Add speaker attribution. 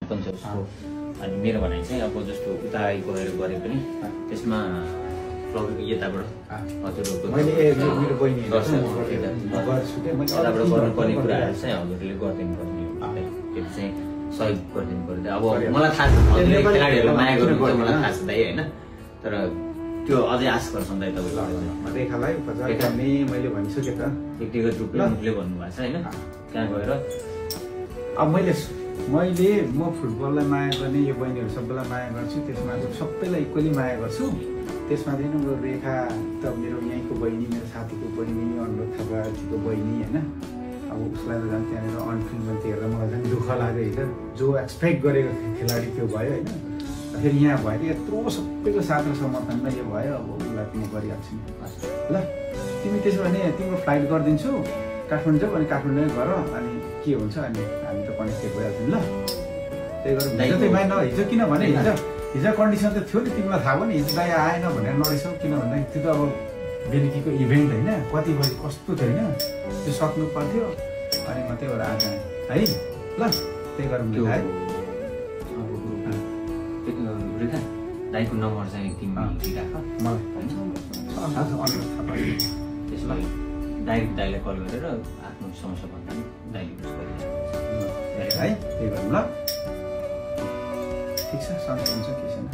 Speaker 1: पनि छ उसको। अनि मेरो भनाइ चाहिँ अब जस्तो उता गएर गरे पनि त्यसमा यताबाट हजुरहरूको यताबाट गर्नुपर्ने कुराहरू चाहिँ हजुरले गरिदिनु पर्ने त्यो चाहिँ सहयोग गरिदिनु पर्यो। अब मलाई थाहा छ हजुरले खेलाडीहरूलाई माया गर्नुहुन्छ मलाई थाहा छ दाइ होइन, तर त्यो अझै आश गर्छन् दाइ तपाईँको
Speaker 2: रेखालाई उपचार गर्ने मैले भनिसकेँ त
Speaker 1: व्यक्तिगत रूपले मुखले भन्नुभएको छ होइन त्यहाँ गएर।
Speaker 2: अब म फुटबललाई माया गर्ने यो बहिनीहरू सबैलाई माया गर्छु, त्यसमा सबैलाई इक्वली माया गर्छु। त्यसमा चाहिँ रेखा त मेरो यहीँको बहिनी, मेरो साथीको बहिनी, अनुरोध थापाजीको बहिनी होइन। अब उसलाई त झन् त्यहाँनिर अनफिल्डमा त्यो हेर्दा मलाई झन् दुःख लाग्यो होइन, जो एक्सपेक्ट गरेको खेलाडी त्यो भयो होइन। फेरि यहाँ भयो यत्रो सबैको साथ र समर्थनमा यो भयो, अब उसलाई पनि गरिहाल्छु नि ल। तिमी त्यसो भने तिम्रो फ्लाइट गरिदिन्छु काठमाडौँ जाऊ, अनि काठमाडौँ गर, अनि के हुन्छ अनि हामी त कनेक्टेड भइहाल्छौँ ल। त्यही गरेर हिजो किनभने हिजो कन्डिसन त थियो नि तिमीलाई थाहा भयो नि, हिजो दाइ आएन भनेर नरिसाउ, किन भन्दाखेरि त्यो त अब बेलुकीको इभेन्ट होइन, कति बजी कस्तो थियो होइन, त्यो सक्नु पर्थ्यो। अनि म त्यही भएर आज है ल त्यही गरौँ
Speaker 1: रेखा दाइको नम्बर चाहिँ तिमी राख
Speaker 2: मलाई
Speaker 1: त्यसमा डाइरेक्ट दाइलाई कल गरेर आफ्नो समस्या भन्दा पनि दाइले युज गरिदिनु
Speaker 2: है त्यही गरौँ ल। ठिक छ सन्चै हुन्छ के छैन।